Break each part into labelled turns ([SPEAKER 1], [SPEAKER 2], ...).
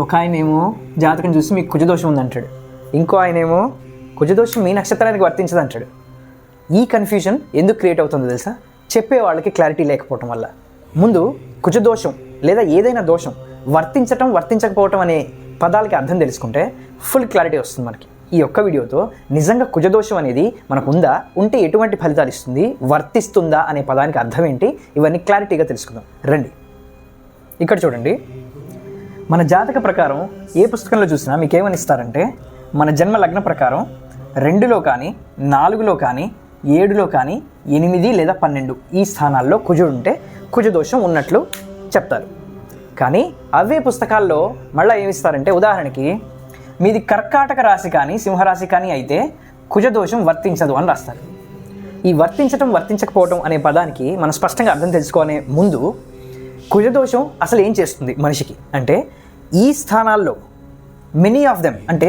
[SPEAKER 1] ఒక ఆయనేమో జాతకం చూసి మీకు కుజదోషం ఉందంటాడు, ఇంకో ఆయనేమో కుజదోషం మీ నక్షత్రానికి వర్తించదు అంటాడు. ఈ కన్ఫ్యూజన్ ఎందుకు క్రియేట్ అవుతుందో తెలుసా? చెప్పే వాళ్ళకి క్లారిటీ లేకపోవటం వల్ల. ముందు కుజదోషం లేదా ఏదైనా దోషం వర్తించటం వర్తించకపోవటం అనే పదాలకి అర్థం తెలుసుకుంటే ఫుల్ క్లారిటీ వస్తుంది మనకి. ఈ ఒక్క వీడియోతో నిజంగా కుజదోషం అనేది మనకు ఉందా, ఉంటే ఎటువంటి ఫలితాలు ఇస్తుంది, వర్తిస్తుందా అనే పదానికి అర్థం ఏంటి, ఇవన్నీ క్లారిటీగా తెలుసుకుందాం రండి. ఇక్కడ చూడండి, మన జాతక ప్రకారం ఏ పుస్తకంలో చూసినా మీకు ఏమని ఇస్తారంటే, మన జన్మ లగ్న ప్రకారం 2లో కానీ 4లో కానీ 7లో కానీ 8 లేదా 12 ఈ స్థానాల్లో కుజుడు ఉంటే కుజదోషం ఉన్నట్లు చెప్తారు. కానీ అవే పుస్తకాల్లో మళ్ళీ ఏమిస్తారంటే, ఉదాహరణకి మీది కర్కాటక రాశి కానీ సింహరాశి కానీ అయితే కుజదోషం వర్తించదు అని రాస్తారు. ఈ వర్తించటం వర్తించకపోవటం అనే పదానికి మనం స్పష్టంగా అర్థం తెలుసుకునే ముందు కుజదోషం అసలు ఏం చేస్తుంది మనిషికి అంటే, ఈ స్థానాల్లో మెనీ ఆఫ్ దెమ్ అంటే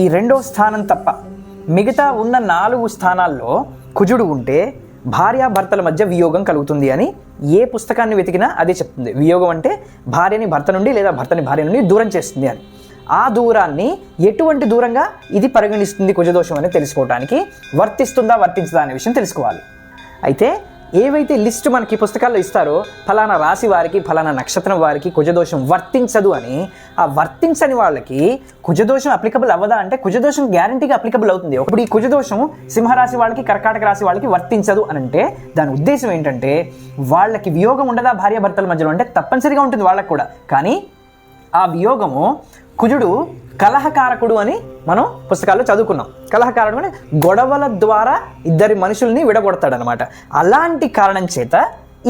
[SPEAKER 1] ఈ 2వ స్థానం తప్ప మిగతా ఉన్న 4 స్థానాల్లో కుజుడు ఉంటే భార్యాభర్తల మధ్య వియోగం కలుగుతుంది అని ఏ పుస్తకాన్ని వెతికినా అదే చెప్తుంది. వియోగం అంటే భార్యని భర్త నుండి లేదా భర్తని భార్య నుండి దూరం చేస్తుంది అని. ఆ దూరాన్ని ఎటువంటి దూరంగా ఇది పరిగణిస్తుంది కుజదోషం అని తెలుసుకోవడానికి వర్తిస్తుందా వర్తించదా అనే విషయం తెలుసుకోవాలి. అయితే ఏవైతే లిస్ట్ మనకి పుస్తకాల్లో ఇస్తారో ఫలానా రాశి వారికి ఫలానా నక్షత్రం వారికి కుజదోషం వర్తించదు అని, ఆ వర్తించని వాళ్ళకి కుజదోషం అప్లికబుల్ అవ్వదా అంటే కుజదోషం గ్యారంటీగా అప్లికబుల్ అవుతుంది. ఇప్పుడు ఈ కుజదోషం సింహరాశి వాళ్ళకి కర్కాటక రాశి వాళ్ళకి వర్తించదు అని అంటే దాని ఉద్దేశం ఏంటంటే, వాళ్ళకి వియోగం ఉండదా భార్యాభర్తల మధ్యలో అంటే తప్పనిసరిగా ఉంటుంది వాళ్ళకు కూడా. కానీ ఆ వియోగము కుజుడు కలహకారకుడు అని మనం పుస్తకాల్లో చదువుకున్నాం. కలహకారకుడు అని గొడవల ద్వారా ఇద్దరి మనుషుల్ని విడగొడతాడనమాట. అలాంటి కారణం చేత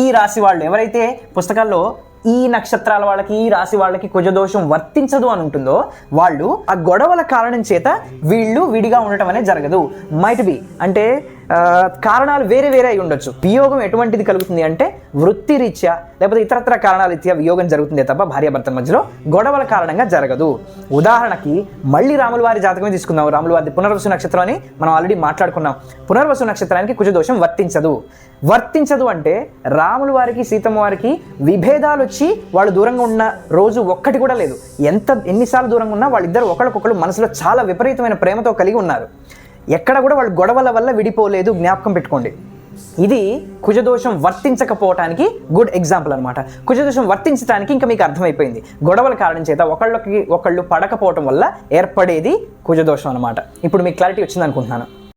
[SPEAKER 1] ఈ రాశి వాళ్ళు ఎవరైతే పుస్తకాల్లో ఈ నక్షత్రాల వాళ్ళకి ఈ రాశి వాళ్ళకి కుజదోషం వర్తించదు అని ఉంటుందో వాళ్ళు ఆ గొడవల కారణం చేత వీళ్ళు విడిగా ఉండటం అనేది జరగదు. మైట్ బి అంటే కారణాలు వేరే వేరే అయి ఉండొచ్చు. వియోగం ఎటువంటిది కలుగుతుంది అంటే వృత్తి రీత్యా లేకపోతే ఇతరత్ర కారణాల రీత్యా వియోగం జరుగుతుందే తప్ప భార్యాభర్తల మధ్యలో గొడవల కారణంగా జరగదు. ఉదాహరణకి మళ్ళీ రాముల వారి జాతకమే తీసుకుందాం. రాముల వారి పునర్వసు నక్షత్రం అని మనం ఆల్రెడీ మాట్లాడుకున్నాం. పునర్వసు నక్షత్రానికి కుజదోషం వర్తించదు అంటే రాముల వారికి సీతమ్మ వారికి విభేదాలు వచ్చి వాళ్ళు దూరంగా ఉన్న రోజు ఒక్కటి కూడా లేదు. ఎన్నిసార్లు దూరంగా ఉన్నా వాళ్ళిద్దరు ఒకరికొకరు మనసులో చాలా విపరీతమైన ప్రేమతో కలిగి ఉన్నారు. ఎక్కడ కూడా వాళ్ళు గొడవల వల్ల విడిపోలేదు, జ్ఞాపకం పెట్టుకోండి. ఇది కుజదోషం వర్తించకపోవటానికి గుడ్ ఎగ్జాంపుల్ అనమాట. కుజదోషం వర్తించడానికి ఇంకా మీకు అర్థమైపోయింది, గొడవల కారణం చేత ఒకళ్ళు పడకపోవటం వల్ల ఏర్పడేది కుజదోషం అనమాట. ఇప్పుడు మీకు క్లారిటీ వచ్చింది అనుకుంటున్నాను.